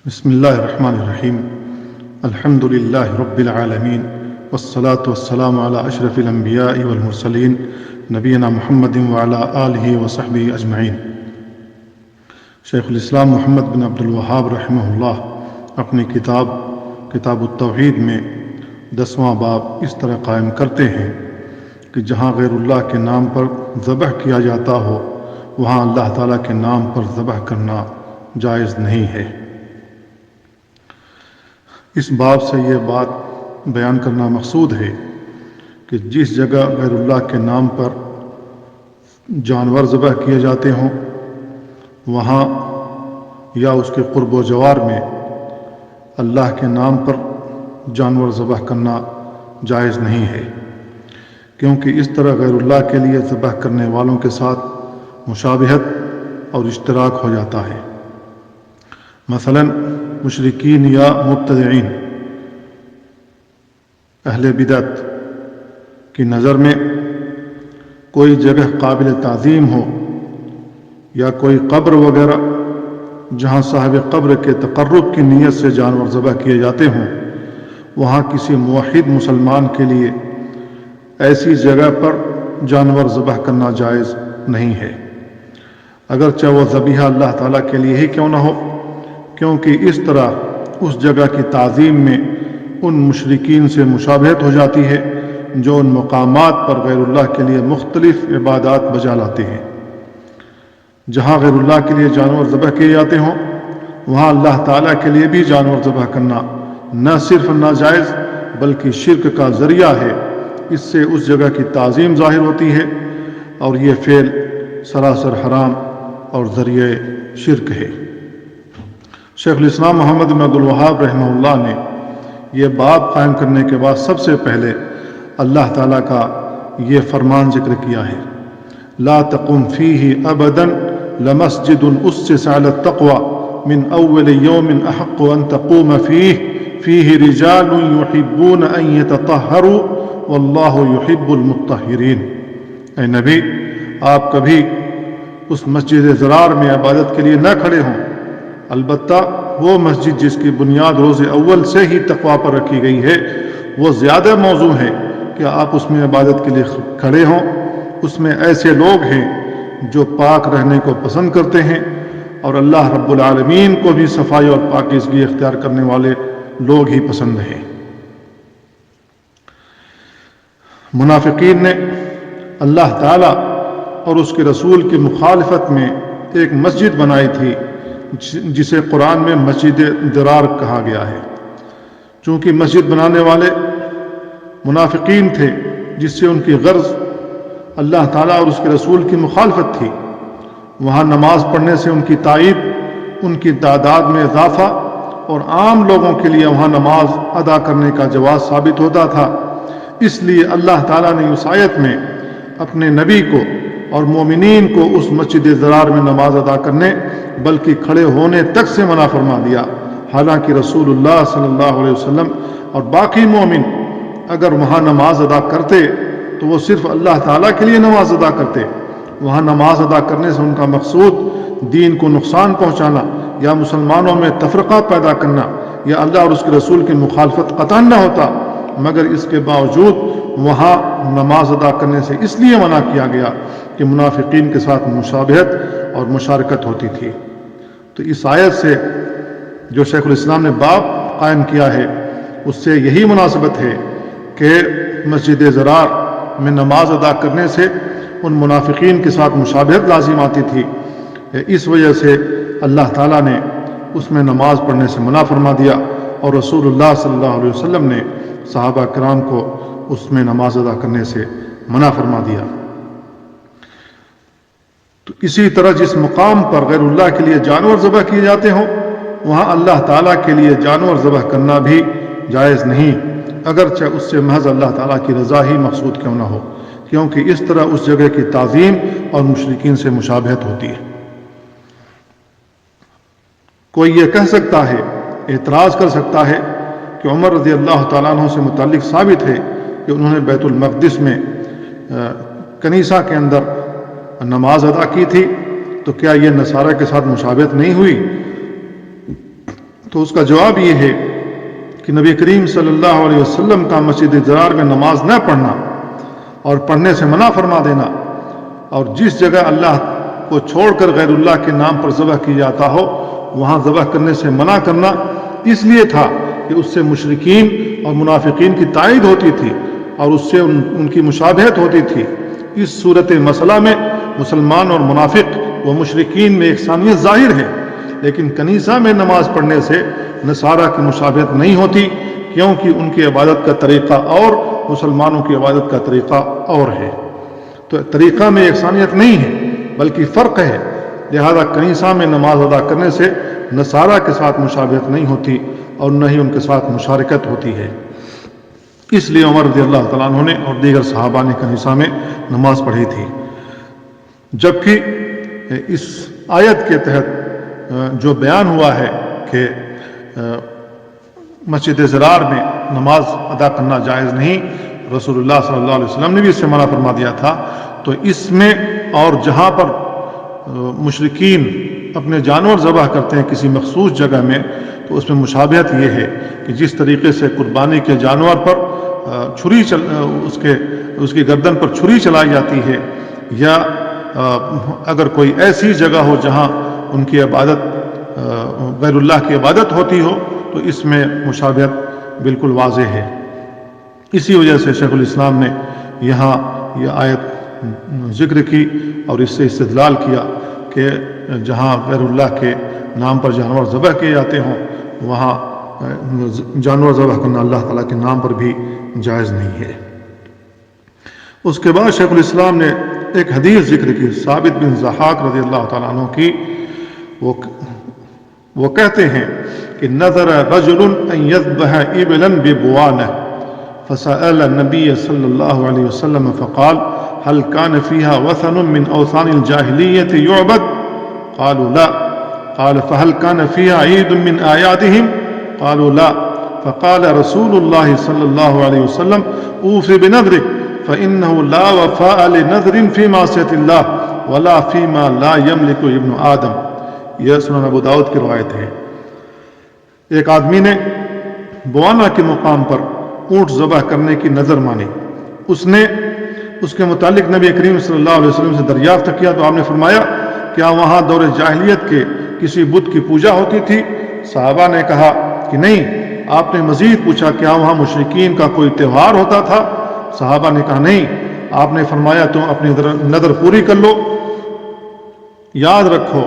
بسم اللہ الرحمن الرحیم الحمد للہ رب العالمین والصلاة والسلام علی اشرف الانبیاء والمرسلین نبینا محمد وعلی آلہ وصحبہ اجمعین۔ شیخ الاسلام محمد بن عبد الوہاب رحمہ اللہ اپنی کتاب التوحید میں 10واں باب اس طرح قائم کرتے ہیں کہ جہاں غیر اللہ کے نام پر ذبح کیا جاتا ہو وہاں اللہ تعالیٰ کے نام پر ذبح کرنا جائز نہیں ہے۔ اس باب سے یہ بات بیان کرنا مقصود ہے کہ جس جگہ غیر اللہ کے نام پر جانور ذبح کیے جاتے ہوں وہاں یا اس کے قرب و جوار میں اللہ کے نام پر جانور ذبح کرنا جائز نہیں ہے، کیونکہ اس طرح غیر اللہ کے لیے ذبح کرنے والوں کے ساتھ مشابہت اور اشتراک ہو جاتا ہے۔ مثلا مشرکین یا مبتدعین اہل بدعت کی نظر میں کوئی جگہ قابل تعظیم ہو یا کوئی قبر وغیرہ جہاں صاحب قبر کے تقرب کی نیت سے جانور ذبح کیے جاتے ہوں، وہاں کسی موحد مسلمان کے لیے ایسی جگہ پر جانور ذبح کرنا جائز نہیں ہے، اگرچہ وہ ذبیحہ اللہ تعالیٰ کے لیے ہی کیوں نہ ہو، کیونکہ اس طرح اس جگہ کی تعظیم میں ان مشرکین سے مشابہت ہو جاتی ہے جو ان مقامات پر غیر اللہ کے لیے مختلف عبادات بجا لاتے ہیں۔ جہاں غیر اللہ کے لیے جانور ذبح کیے جاتے ہوں وہاں اللہ تعالیٰ کے لیے بھی جانور ذبح کرنا نہ صرف ناجائز بلکہ شرک کا ذریعہ ہے۔ اس سے اس جگہ کی تعظیم ظاہر ہوتی ہے اور یہ فعل سراسر حرام اور ذریعہ شرک ہے۔ شیخ الاسلام محمد بن عبد الوہاب رحمہ اللہ نے یہ باب قائم کرنے کے بعد سب سے پہلے اللہ تعالیٰ کا یہ فرمان ذکر کیا ہے، لا تقم فیہ ابدا لمسجد اسس علی التقوی من اول یوم احق ان تقوم فیہ رجال یحبون ان یتطہروا واللہ یحب المطہرین۔ اے نبی، آپ کبھی اس مسجد ضرار میں عبادت کے لیے نہ کھڑے ہوں، البتہ وہ مسجد جس کی بنیاد روز اول سے ہی تقوی پر رکھی گئی ہے وہ زیادہ موزوں ہے کہ آپ اس میں عبادت کے لیے کھڑے ہوں۔ اس میں ایسے لوگ ہیں جو پاک رہنے کو پسند کرتے ہیں اور اللہ رب العالمین کو بھی صفائی اور پاکیزگی اختیار کرنے والے لوگ ہی پسند ہیں۔ منافقین نے اللہ تعالیٰ اور اس کے رسول کی مخالفت میں ایک مسجد بنائی تھی جسے قرآن میں مسجد ضرار کہا گیا ہے۔ چونکہ مسجد بنانے والے منافقین تھے جس سے ان کی غرض اللہ تعالیٰ اور اس کے رسول کی مخالفت تھی، وہاں نماز پڑھنے سے ان کی تائید، ان کی تعداد میں اضافہ اور عام لوگوں کے لیے وہاں نماز ادا کرنے کا جواز ثابت ہوتا تھا۔ اس لیے اللہ تعالیٰ نے اس آیت میں اپنے نبی کو اور مومنین کو اس مسجد ضرار میں نماز ادا کرنے بلکہ کھڑے ہونے تک سے منع فرما دیا، حالانکہ رسول اللہ صلی اللہ علیہ وسلم اور باقی مومن اگر وہاں نماز ادا کرتے تو وہ صرف اللہ تعالیٰ کے لیے نماز ادا کرتے۔ وہاں نماز ادا کرنے سے ان کا مقصود دین کو نقصان پہنچانا یا مسلمانوں میں تفرقہ پیدا کرنا یا اللہ اور اس کے رسول کی مخالفت قطعاً نہ ہوتا، مگر اس کے باوجود وہاں نماز ادا کرنے سے اس لیے منع کیا گیا کہ منافقین کے ساتھ مشابہت اور مشارکت ہوتی تھی۔ تو اس آیت سے جو شیخ الاسلام نے باب قائم کیا ہے اس سے یہی مناسبت ہے کہ مسجد ضرار میں نماز ادا کرنے سے ان منافقین کے ساتھ مشابہت لازم آتی تھی، اس وجہ سے اللہ تعالیٰ نے اس میں نماز پڑھنے سے منع فرما دیا اور رسول اللہ صلی اللہ علیہ وسلم نے صحابہ کرام کو اس میں نماز ادا کرنے سے منع فرما دیا۔ تو اسی طرح جس مقام پر غیر اللہ کے لیے جانور ذبح کیے جاتے ہوں وہاں اللہ تعالیٰ کے لیے جانور ذبح کرنا بھی جائز نہیں، اگرچہ اس سے محض اللہ تعالیٰ کی رضا ہی مقصود کیوں نہ ہو، کیونکہ اس طرح اس جگہ کی تعظیم اور مشرکین سے مشابہت ہوتی ہے۔ کوئی یہ کہہ سکتا ہے، اعتراض کر سکتا ہے کہ عمر رضی اللہ تعالیٰ عنہ سے متعلق ثابت ہے کہ انہوں نے بیت المقدس میں کنیسہ کے اندر نماز ادا کی تھی، تو کیا یہ نصارہ کے ساتھ مشابہت نہیں ہوئی؟ تو اس کا جواب یہ ہے کہ نبی کریم صلی اللہ علیہ وسلم کا مسجد ضرار میں نماز نہ پڑھنا اور پڑھنے سے منع فرما دینا، اور جس جگہ اللہ کو چھوڑ کر غیر اللہ کے نام پر ذبح کیا جاتا ہو وہاں ذبح کرنے سے منع کرنا اس لیے تھا کہ اس سے مشرکین اور منافقین کی تائید ہوتی تھی اور اس سے ان کی مشابہت ہوتی تھی۔ اس صورت مسئلہ میں مسلمان اور منافق و مشرکین میں یکسانیت ظاہر ہے، لیکن کنیسہ میں نماز پڑھنے سے نصارہ کی مشابہت نہیں ہوتی، کیونکہ ان کی عبادت کا طریقہ اور مسلمانوں کی عبادت کا طریقہ اور ہے۔ تو طریقہ میں یکسانیت نہیں ہے بلکہ فرق ہے، لہذا کنیسہ میں نماز ادا کرنے سے نصارہ کے ساتھ مشابہت نہیں ہوتی اور نہ ہی ان کے ساتھ مشارکت ہوتی ہے۔ اس لیے عمر رضی اللہ تعالیٰ عنہ نے اور دیگر صحابہ نے کنیسہ میں نماز پڑھی تھی، جبکہ اس آیت کے تحت جو بیان ہوا ہے کہ مسجد ضرار میں نماز ادا کرنا جائز نہیں، رسول اللہ صلی اللہ علیہ وسلم نے بھی اس سے منع فرما دیا تھا، تو اس میں اور جہاں پر مشرکین اپنے جانور ذبح کرتے ہیں کسی مخصوص جگہ میں، تو اس میں مشابہت یہ ہے کہ جس طریقے سے قربانی کے جانور پر اس کی گردن پر چھری چلائی جاتی ہے، یا اگر کوئی ایسی جگہ ہو جہاں ان کی عبادت غیر اللہ کی عبادت ہوتی ہو تو اس میں مشابہت بالکل واضح ہے۔ اسی وجہ سے شیخ الاسلام نے یہاں یہ آیت ذکر کی اور اس سے استدلال کیا کہ جہاں غیر اللہ کے نام پر جانور ذبح کیے جاتے ہوں وہاں جانور ذبح کرنا اللہ تعالیٰ کے نام پر بھی جائز نہیں ہے۔ اس کے بعد شیخ الاسلام نے ایک حدیث ذکر کی ثابت بن ضحاک رضی اللہ تعالیٰ عنہ کی، وہ کہتے ہیں کہ نظر رجل ان يذبح ابلا ببوانه فسأل النبي صلى الله عليه وسلم فقال هل كان فيها وثن من اوثان الجاهلية يعبد؟ قالوا لا. قال فهل كان فيها عيد من اعيادهم؟ قالوا لا. فقال رسول الله صلى الله عليه وسلم اوف بنذرك فإنه لا وفاء لنذر في معصية الله ولا فيما لا يملك ابن آدم۔ یہ سنن ابو داؤد کی روایت ہے۔ ایک آدمی نے بوانا کے مقام پر اونٹ ذبح کرنے کی نظر مانی، اس نے اس کے متعلق نبی کریم صلی اللہ علیہ وسلم سے دریافت کیا تو آپ نے فرمایا کیا وہاں دور جاہلیت کے کسی بت کی پوجا ہوتی تھی؟ صحابہ نے کہا کہ نہیں۔ آپ نے مزید پوچھا کیا وہاں مشرکین کا کوئی تہوار ہوتا تھا؟ صحابہ نے کہا نہیں۔ آپ نے فرمایا تم اپنی نظر پوری کر لو، یاد رکھو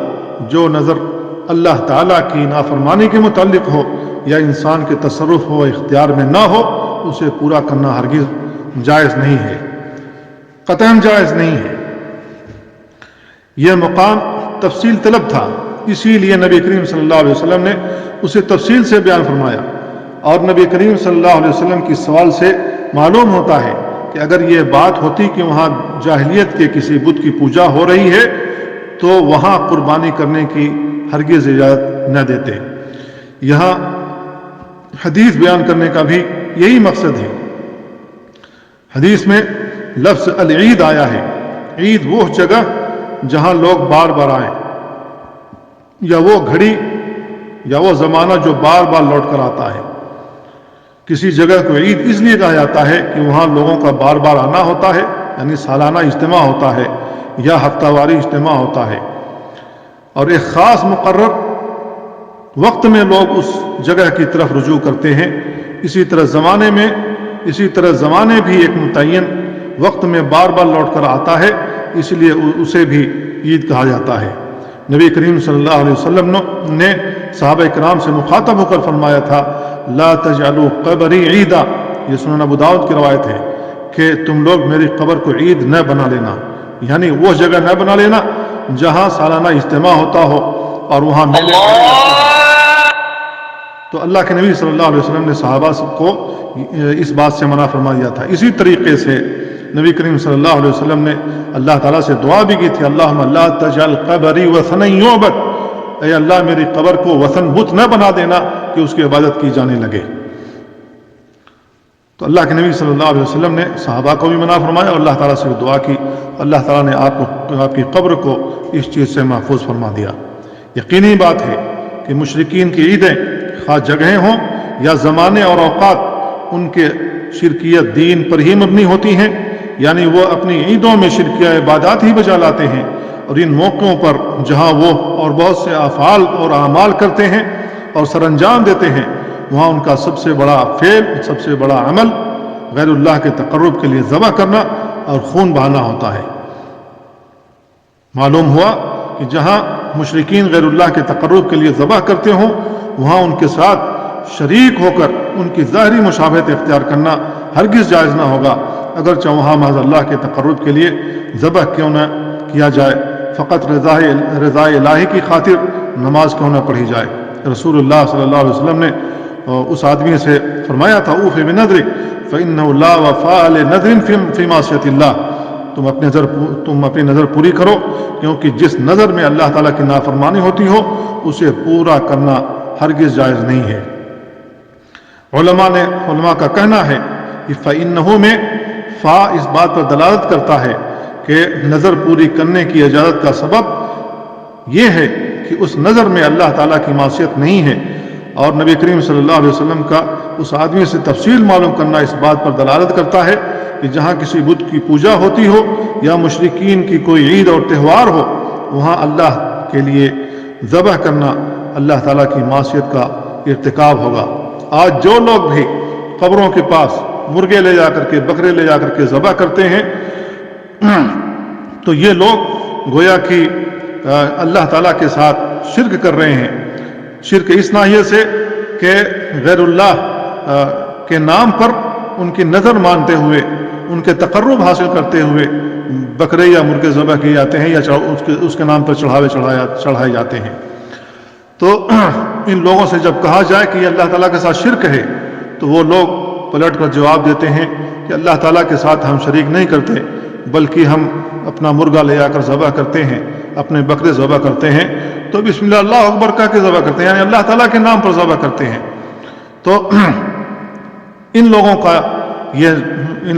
جو نظر اللہ تعالیٰ کی نافرمانی کے متعلق ہو یا انسان کے تصرف ہو اختیار میں نہ ہو اسے پورا کرنا ہرگز جائز نہیں ہے، قطعاً جائز نہیں ہے۔ یہ مقام تفصیل طلب تھا، اسی لیے نبی کریم صلی اللہ علیہ وسلم نے اسے تفصیل سے بیان فرمایا، اور نبی کریم صلی اللہ علیہ وسلم کی سوال سے معلوم ہوتا ہے کہ اگر یہ بات ہوتی کہ وہاں جاہلیت کے کسی بت کی پوجا ہو رہی ہے تو وہاں قربانی کرنے کی ہرگز اجازت نہ دیتے۔ یہاں حدیث بیان کرنے کا بھی یہی مقصد ہے۔ حدیث میں لفظ العید آیا ہے، عید وہ جگہ جہاں لوگ بار بار آئیں، یا وہ گھڑی یا وہ زمانہ جو بار بار لوٹ کر آتا ہے۔ کسی جگہ کو عید اس لیے کہا جاتا ہے کہ وہاں لوگوں کا بار بار آنا ہوتا ہے، یعنی سالانہ اجتماع ہوتا ہے یا ہفتہ واری اجتماع ہوتا ہے، اور ایک خاص مقرر وقت میں لوگ اس جگہ کی طرف رجوع کرتے ہیں۔ اسی طرح زمانے بھی ایک متعین وقت میں بار بار لوٹ کر آتا ہے، اس لیے اسے بھی عید کہا جاتا ہے۔ نبی کریم صلی اللہ علیہ وسلم نے صحابہ کرام سے مخاطب ہو کر فرمایا تھا لا تجعلوا قبری عیدا، یہ سنن ابو داؤد کی روایت ہے کہ تم لوگ میری قبر کو عید نہ بنا لینا، یعنی وہ جگہ نہ بنا لینا جہاں سالانہ اجتماع ہوتا ہو اور وہاں تو اللہ کے نبی صلی اللہ علیہ وسلم نے صحابہ کو اس بات سے منع فرما دیا تھا۔ اسی طریقے سے نبی کریم صلی اللہ علیہ وسلم نے اللہ تعالیٰ سے دعا بھی کی تھی اللہم لا تجعل قبری وثنا یعبد، اے اللہ میری قبر کو وثن بت نہ بنا دینا کہ اس کی عبادت کی جانے لگے۔ تو اللہ کے نبی صلی اللہ علیہ وسلم نے صحابہ کو بھی منع فرمایا اور اللہ تعالیٰ سے بھی دعا کی، اللہ تعالیٰ نے آپ کی قبر کو اس چیز سے محفوظ فرما دیا۔ یقینی بات ہے کہ مشرکین کی عیدیں خواہ جگہیں ہوں یا زمانے اور اوقات، ان کے شرکیت دین پر ہی مبنی ہوتی ہیں، یعنی وہ اپنی عیدوں میں شرکیہ عبادات ہی بجا لاتے ہیں، اور ان موقعوں پر جہاں وہ اور بہت سے افعال اور اعمال کرتے ہیں اور سر انجام دیتے ہیں، وہاں ان کا سب سے بڑا فعل، سب سے بڑا عمل غیر اللہ کے تقرب کے لیے ذبح کرنا اور خون بہانا ہوتا ہے۔ معلوم ہوا کہ جہاں مشرکین غیر اللہ کے تقرب کے لیے ذبح کرتے ہوں، وہاں ان کے ساتھ شریک ہو کر ان کی ظاہری مشابہت اختیار کرنا ہرگز جائز نہ ہوگا، اگرچہ وہاں محض اللہ کے تقرب کے لیے ذبح کیوں نہ کیا جائے، فقط رضا الہی کی خاطر نماز کیوں نہ پڑھی جائے۔ رسول اللہ صلی اللہ علیہ وسلم نے اس آدمی سے فرمایا تھا، اوف بنذرک فإنہ لا وفاء لنذر فی معصیۃ اللہ، تم اپنی نظر پوری کرو، کیونکہ جس نظر میں اللہ تعالیٰ کی نافرمانی ہوتی ہو اسے پورا کرنا ہرگز جائز نہیں ہے۔ علماء کا کہنا ہے کہ فإنہ میں فا اس بات پر دلالت کرتا ہے کہ نظر پوری کرنے کی اجازت کا سبب یہ ہے کہ اس نظر میں اللہ تعالیٰ کی معصیت نہیں ہے، اور نبی کریم صلی اللہ علیہ وسلم کا اس آدمی سے تفصیل معلوم کرنا اس بات پر دلالت کرتا ہے کہ جہاں کسی بت کی پوجا ہوتی ہو یا مشرکین کی کوئی عید اور تہوار ہو، وہاں اللہ کے لیے ذبح کرنا اللہ تعالیٰ کی معصیت کا ارتکاب ہوگا۔ آج جو لوگ بھی قبروں کے پاس مرغے لے جا کر کے، بکرے لے جا کر کے ذبح کرتے ہیں، تو یہ لوگ گویا کہ اللہ تعالیٰ کے ساتھ شرک کر رہے ہیں۔ شرک اس ناحیے سے کہ غیر اللہ کے نام پر ان کی نظر مانتے ہوئے، ان کے تقرب حاصل کرتے ہوئے بکرے یا مرغے ذبح کیے جاتے ہیں یا اس کے نام پر چڑھائے جاتے ہیں۔ تو ان لوگوں سے جب کہا جائے کہ یہ اللہ تعالیٰ کے ساتھ شرک ہے، تو وہ لوگ پلٹ کر جواب دیتے ہیں کہ اللہ تعالیٰ کے ساتھ ہم شریک نہیں کرتے، بلکہ ہم اپنا مرغا لے جا کر ذبح کرتے ہیں، اپنے بکرے ذبح کرتے ہیں تو بسم اللہ اللہ اکبر کہہ کے ذبح کرتے ہیں، یعنی اللہ تعالیٰ کے نام پر ذبح کرتے ہیں۔ تو ان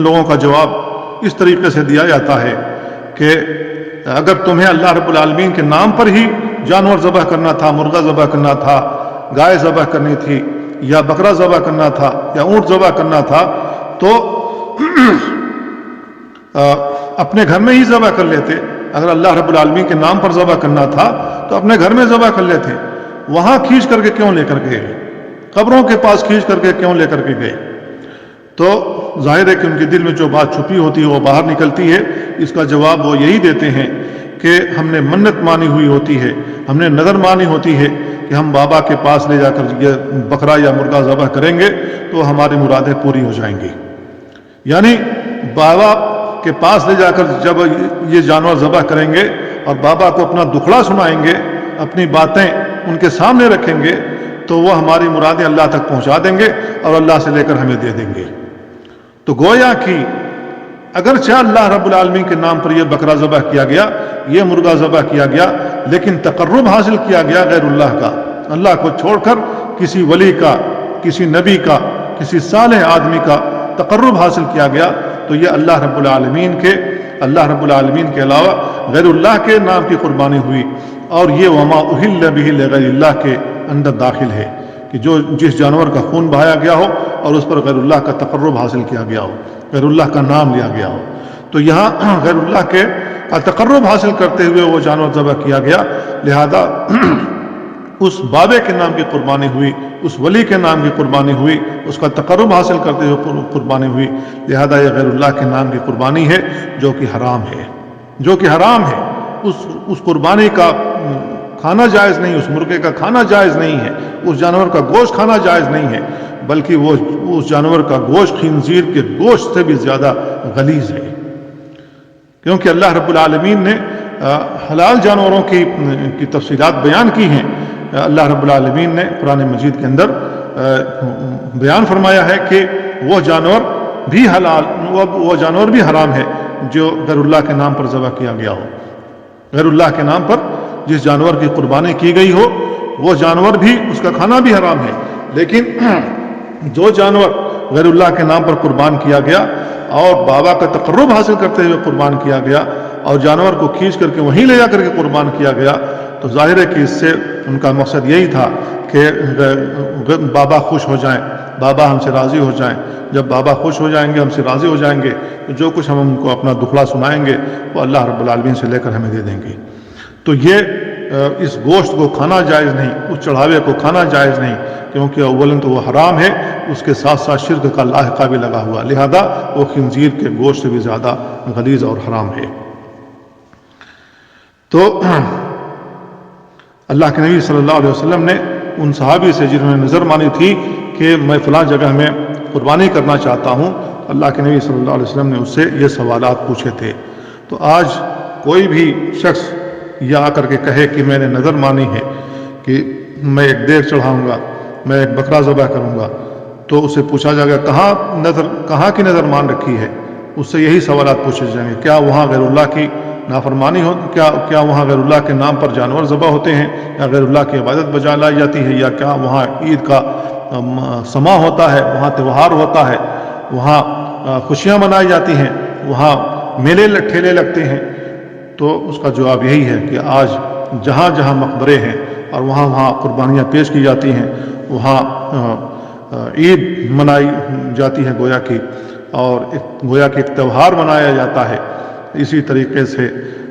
لوگوں کا جواب اس طریقے سے دیا جاتا ہے کہ اگر تمہیں اللہ رب العالمین کے نام پر ہی جانور ذبح کرنا تھا، مرغا ذبح کرنا تھا، گائے ذبح کرنی تھی، یا بکرا ذبح کرنا تھا، یا اونٹ ذبح کرنا تھا، تو اپنے گھر میں ہی ذبح کر لیتے۔ اگر اللہ رب العالمین کے نام پر ذبح کرنا تھا تو اپنے گھر میں ذبح کر لیتے، وہاں کھینچ کر کے کیوں لے کر گئے؟ قبروں کے پاس کھینچ کر کے کیوں لے کر کے گئے؟ تو ظاہر ہے کہ ان کے دل میں جو بات چھپی ہوتی ہے وہ باہر نکلتی ہے۔ اس کا جواب وہ یہی دیتے ہیں کہ ہم نے منت مانی ہوئی ہوتی ہے، ہم نے نظر مانی ہوتی ہے کہ ہم بابا کے پاس لے جا کر یہ بکرا یا مرغا ذبح کریں گے تو ہماری مرادیں پوری ہو جائیں گی۔ یعنی بابا کے پاس لے جا کر جب یہ جانور ذبح کریں گے اور بابا کو اپنا دکھڑا سنائیں گے، اپنی باتیں ان کے سامنے رکھیں گے، تو وہ ہماری مرادیں اللہ تک پہنچا دیں گے اور اللہ سے لے کر ہمیں دے دیں گے۔ تو گویا کہ اگرچہ اللہ رب العالمین کے نام پر یہ بکرا ذبح کیا گیا، یہ مرغا ذبح کیا گیا، لیکن تقرب حاصل کیا گیا غیر اللہ کا، اللہ کو چھوڑ کر کسی ولی کا، کسی نبی کا، کسی صالح آدمی کا تقرب حاصل کیا گیا، تو یہ اللہ رب العالمین کے علاوہ غیر اللہ کے نام کی قربانی ہوئی، اور یہ وما اہل بہ لغیر اللہ کے اندر داخل ہے کہ جس جانور کا خون بہایا گیا ہو اور اس پر غیر اللہ کا تقرب حاصل کیا گیا ہو، غیر اللہ کا نام لیا گیا ہو، تو یہاں غیر اللہ کے تقرب حاصل کرتے ہوئے وہ جانور ذبح کیا گیا، لہذا اس بابے کے نام کی قربانی ہوئی، اس ولی کے نام کی قربانی ہوئی، اس کا تقرب حاصل کرتے ہوئے قربانی ہوئی، لہذا یہ غیر اللہ کے نام کی قربانی ہے جو کہ حرام ہے، اس قربانی کا کھانا جائز نہیں، اس مرغے کا کھانا جائز نہیں ہے، اس جانور کا گوشت کھانا جائز نہیں ہے، بلکہ وہ اس جانور کا گوشت خنزیر کے گوشت سے بھی زیادہ غلیظ ہے، کیونکہ اللہ رب العالمین نے حلال جانوروں کی تفصیلات بیان کی ہیں۔ اللہ رب العالمین نے قرآن مجید کے اندر بیان فرمایا ہے کہ وہ جانور بھی حرام ہے جو غیر اللہ کے نام پر ذبح کیا گیا ہو۔ غیر اللہ کے نام پر جس جانور کی قربانی کی گئی ہو وہ جانور بھی، اس کا کھانا بھی حرام ہے، لیکن جو جانور غیر اللہ کے نام پر قربان کیا گیا اور بابا کا تقرب حاصل کرتے ہوئے قربان کیا گیا اور جانور کو کھینچ کر کے وہیں لے جا کر کے قربان کیا گیا، تو ظاہر ہے کہ اس سے ان کا مقصد یہی تھا کہ کہ بابا خوش ہو جائیں، بابا ہم سے راضی ہو جائیں. جب بابا خوش ہو جائیں گے، ہم سے راضی ہو جائیں گے، تو جو کچھ ہم ان کو اپنا دکھڑا سنائیں گے وہ اللہ رب العالمین سے لے کر ہمیں دے دیں گے. تو یہ اس گوشت کو کھانا جائز نہیں، اس چڑھاوے کو کھانا جائز نہیں، کیونکہ اولاً تو وہ حرام ہے، اس کے ساتھ ساتھ شرک کا لاحقہ بھی لگا ہوا، لہذا وہ خنزیر کے گوشت سے بھی زیادہ غلیظ اور حرام ہے. تو اللہ کے نبی صلی اللہ علیہ وسلم نے ان صحابی سے جنہوں نے نظر مانی تھی کہ میں فلاں جگہ میں قربانی کرنا چاہتا ہوں، اللہ کے نبی صلی اللہ علیہ وسلم نے اس سے یہ سوالات پوچھے تھے. تو آج کوئی بھی شخص یہ آ کر کے کہے کہ میں نے نظر مانی ہے کہ میں ایک دیگ چڑھاؤں گا، میں ایک بکرا ذبح کروں گا، تو اسے پوچھا جائے گا کہاں کی نظر مان رکھی ہے. اس سے یہی سوالات پوچھے جائیں گے، کیا وہاں غیر اللہ کی نافرمانی ہو، کیا وہاں غیر اللہ کے نام پر جانور ذبح ہوتے ہیں، یا غیر اللہ کی عبادت بجا لائی جاتی ہے، یا کیا وہاں عید کا سما ہوتا ہے، وہاں تہوار ہوتا ہے، وہاں خوشیاں منائی جاتی ہیں، وہاں میلے ٹھیلے لگتے ہیں. تو اس کا جواب یہی ہے کہ آج جہاں جہاں مقبرے ہیں اور وہاں قربانیاں پیش کی جاتی ہیں، وہاں عید منائی جاتی ہے گویا کی، اور گویا کہ ایک تہوار منایا جاتا ہے. اسی طریقے سے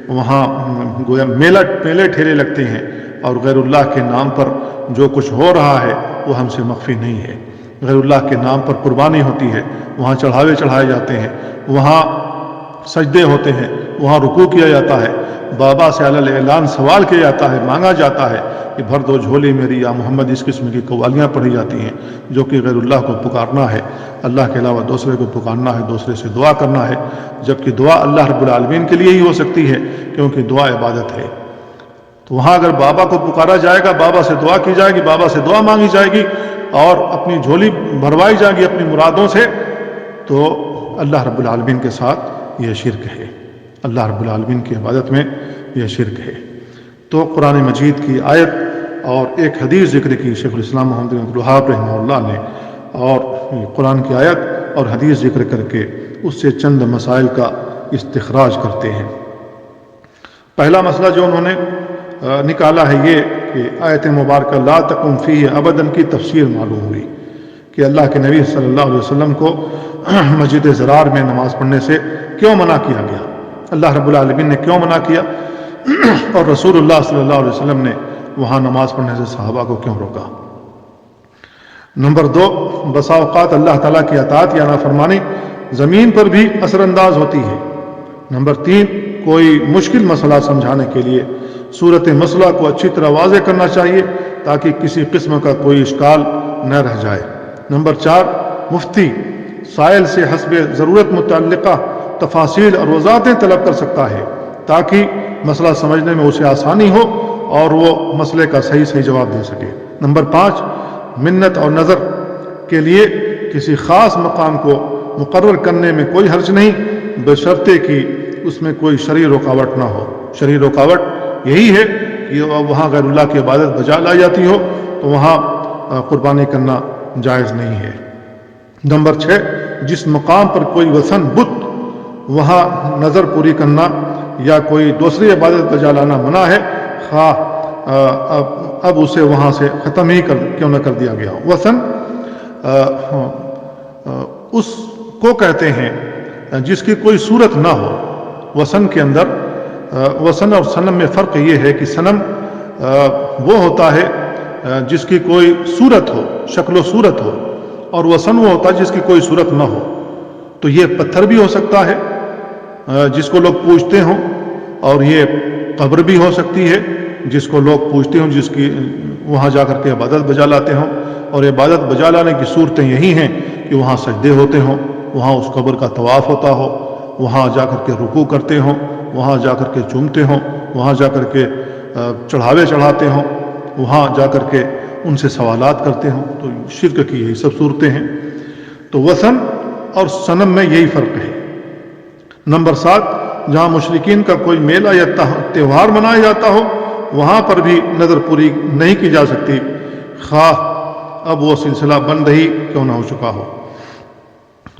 وہاں گویا میلے ٹھیلے لگتے ہیں، اور غیر اللہ کے نام پر جو کچھ ہو رہا ہے وہ ہم سے مخفی نہیں ہے. غیر اللہ کے نام پر قربانی ہوتی ہے، وہاں چڑھاوے چڑھائے جاتے ہیں، وہاں سجدے ہوتے ہیں، وہاں رکوع کیا جاتا ہے، بابا سے علی الاعلان سوال کیا جاتا ہے، مانگا جاتا ہے کہ بھر دو جھولی میری یا محمد. اس قسم کی قوالیاں پڑھی جاتی ہیں جو کہ غیر اللہ کو پکارنا ہے، اللہ کے علاوہ دوسرے کو پکارنا ہے، دوسرے سے دعا کرنا ہے، جبکہ دعا اللہ رب العالمین کے لیے ہی ہو سکتی ہے، کیونکہ دعا عبادت ہے. تو وہاں اگر بابا کو پکارا جائے گا، بابا سے دعا کی جائے گی، بابا سے دعا مانگی جائے گی اور اپنی جھولی بھروائی جائے گی اپنی مرادوں سے، تو اللہ رب العالمین کے ساتھ یہ شرک ہے، اللہ رب العالمین کی عبادت میں یہ شرک ہے. تو قرآن مجید کی آیت اور ایک حدیث ذکر کی شیخ الاسلام محمد بن عبد الوہاب رحمہ اللہ نے، اور قرآن کی آیت اور حدیث ذکر کر کے اس سے چند مسائل کا استخراج کرتے ہیں. پہلا مسئلہ جو انہوں نے نکالا ہے یہ کہ آیت مبارکہ لا تقم فیہ ابداً کی تفسیر معلوم ہوئی کہ اللہ کے نبی صلی اللہ علیہ وسلم کو مسجد ضرار میں نماز پڑھنے سے کیوں منع کیا گیا، اللہ رب العالمین نے کیوں منع کیا، اور رسول اللہ صلی اللہ علیہ وسلم نے وہاں نماز پڑھنے سے صحابہ کو کیوں روکا. نمبر 2، بسا اوقات اللہ تعالیٰ کی اطاعت یا نافرمانی زمین پر بھی اثر انداز ہوتی ہے. نمبر 3، کوئی مشکل مسئلہ سمجھانے کے لیے صورت مسئلہ کو اچھی طرح واضح کرنا چاہیے تاکہ کسی قسم کا کوئی اشکال نہ رہ جائے. نمبر 4، مفتی سائل سے حسب ضرورت متعلقہ تفاصیل اور وضاحتیں طلب کر سکتا ہے تاکہ مسئلہ سمجھنے میں اسے آسانی ہو اور وہ مسئلے کا صحیح جواب دے سکے. نمبر 5، منت اور نظر کے لیے کسی خاص مقام کو مقرر کرنے میں کوئی حرج نہیں، بشرطے کہ اس میں کوئی شرعی رکاوٹ نہ ہو. شرعی رکاوٹ یہی ہے کہ وہاں غیر اللہ کی عبادت بجا لائی جاتی ہو تو وہاں قربانی کرنا جائز نہیں ہے. نمبر 6، جس مقام پر کوئی وثن بت وہاں نظر پوری کرنا یا کوئی دوسری عبادت بجا لانا منع ہے، خواہ اب اسے وہاں سے ختم ہی کیوں نہ کر دیا گیا. وثن اس کو کہتے ہیں جس کی کوئی صورت نہ ہو. وثن کے اندر وثن اور صنم میں فرق یہ ہے کہ صنم وہ ہوتا ہے جس کی کوئی صورت ہو، شکل و صورت ہو، اور وثن وہ ہوتا ہے جس کی کوئی صورت نہ ہو. تو یہ پتھر بھی ہو سکتا ہے جس کو لوگ پوجتے ہوں، اور یہ قبر بھی ہو سکتی ہے جس کو لوگ پوجتے ہوں، جس کی وہاں جا کر کے عبادت بجا لاتے ہوں. اور عبادت بجا لانے کی صورتیں یہی ہیں کہ وہاں سجدے ہوتے ہوں، وہاں اس قبر کا طواف ہوتا ہو، وہاں جا کر کے رکوع کرتے ہوں، وہاں جا کر کے چومتے ہوں، وہاں جا کر کے چڑھاوے چڑھاتے ہوں، وہاں جا کر کے ان سے سوالات کرتے ہوں. تو شرک کی یہی سب صورتیں ہیں. تو وثن اور صنم میں یہی فرق ہے. نمبر 7، جہاں مشرکین کا کوئی میلہ یا تہوار منایا جاتا ہو وہاں پر بھی نظر پوری نہیں کی جا سکتی، خواہ اب وہ سلسلہ بند ہی کیوں نہ ہو چکا ہو.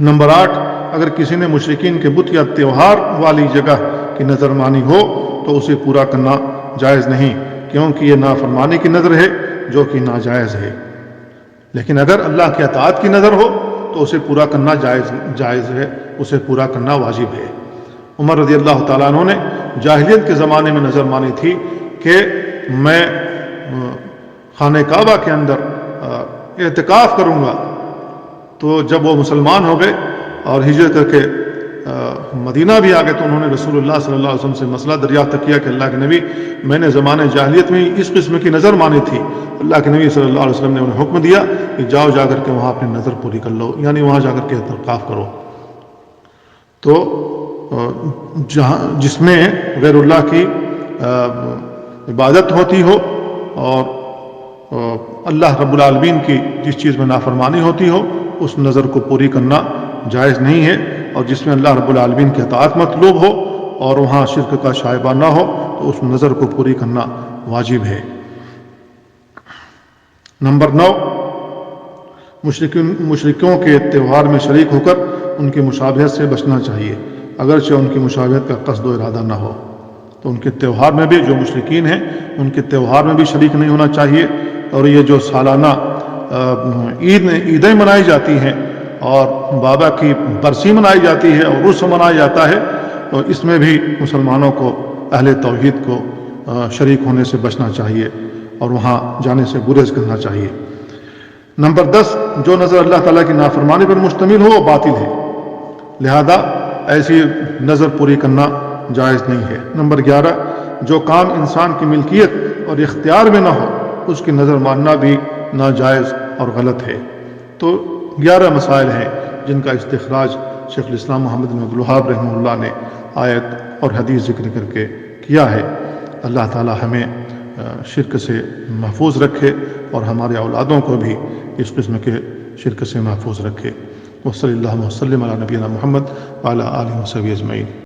نمبر 8، اگر کسی نے مشرکین کے بت یا تہوار والی جگہ کی نظر مانی ہو تو اسے پورا کرنا جائز نہیں، کیونکہ یہ نافرمانی کی نظر ہے جو کہ ناجائز ہے. لیکن اگر اللہ کی اطاعت کی نظر ہو تو اسے پورا کرنا جائز ہے، اسے پورا کرنا واجب ہے. عمر رضی اللہ تعالیٰ عنہ نے جاہلیت کے زمانے میں نظر مانی تھی کہ میں خانہ کعبہ کے اندر اعتکاف کروں گا. تو جب وہ مسلمان ہو گئے اور ہجرت کر کے مدینہ بھی آ گئے تو انہوں نے رسول اللہ صلی اللہ علیہ وسلم سے مسئلہ دریافت کیا کہ اللہ کے نبی، میں نے زمانہ جاہلیت میں اس قسم کی نظر مانی تھی. اللہ کے نبی صلی اللہ علیہ وسلم نے انہیں حکم دیا کہ جاؤ جا کر کے وہاں اپنی نظر پوری کر لو، یعنی وہاں جا کر کے اعتکاف کرو. تو جس میں غیر اللہ کی عبادت ہوتی ہو اور اللہ رب العالمین کی جس چیز میں نافرمانی ہوتی ہو اس نظر کو پوری کرنا جائز نہیں ہے. اور جس میں اللہ رب العالمین کی اطاعت مطلوب ہو اور وہاں شرک کا شائبہ نہ ہو تو اس نظر کو پوری کرنا واجب ہے. نمبر 9، مشرکوں کے تہوار میں شریک ہو کر ان کی مشابہت سے بچنا چاہیے، اگرچہ ان کی مشابہت کا قصد و ارادہ نہ ہو. تو ان کے تہوار میں بھی جو مشرکین ہیں ان کے تہوار میں بھی شریک نہیں ہونا چاہیے. اور یہ جو سالانہ عیدیں منائی جاتی ہیں اور بابا کی برسی منائی جاتی ہے اور عرس منایا جاتا ہے، تو اس میں بھی مسلمانوں کو، اہل توحید کو شریک ہونے سے بچنا چاہیے اور وہاں جانے سے گریز کرنا چاہیے. نمبر 10، جو نظر اللہ تعالیٰ کی نافرمانی پر مشتمل ہو وہ باطل ہے، لہذا ایسی نظر پوری کرنا جائز نہیں ہے. نمبر 11، جو کام انسان کی ملکیت اور اختیار میں نہ ہو اس کی نظر ماننا بھی ناجائز اور غلط ہے. تو 11 مسائل ہیں جن کا استخراج شیخ الاسلام محمد بن عبد الوہاب رحمہ اللہ نے آیت اور حدیث ذکر کر کے کیا ہے. اللہ تعالی ہمیں شرک سے محفوظ رکھے اور ہمارے اولادوں کو بھی اس قسم کے شرک سے محفوظ رکھے. وصلی اللہ وسلم علی نبینا محمد وعلی آلہ وصحبہ اجمعین.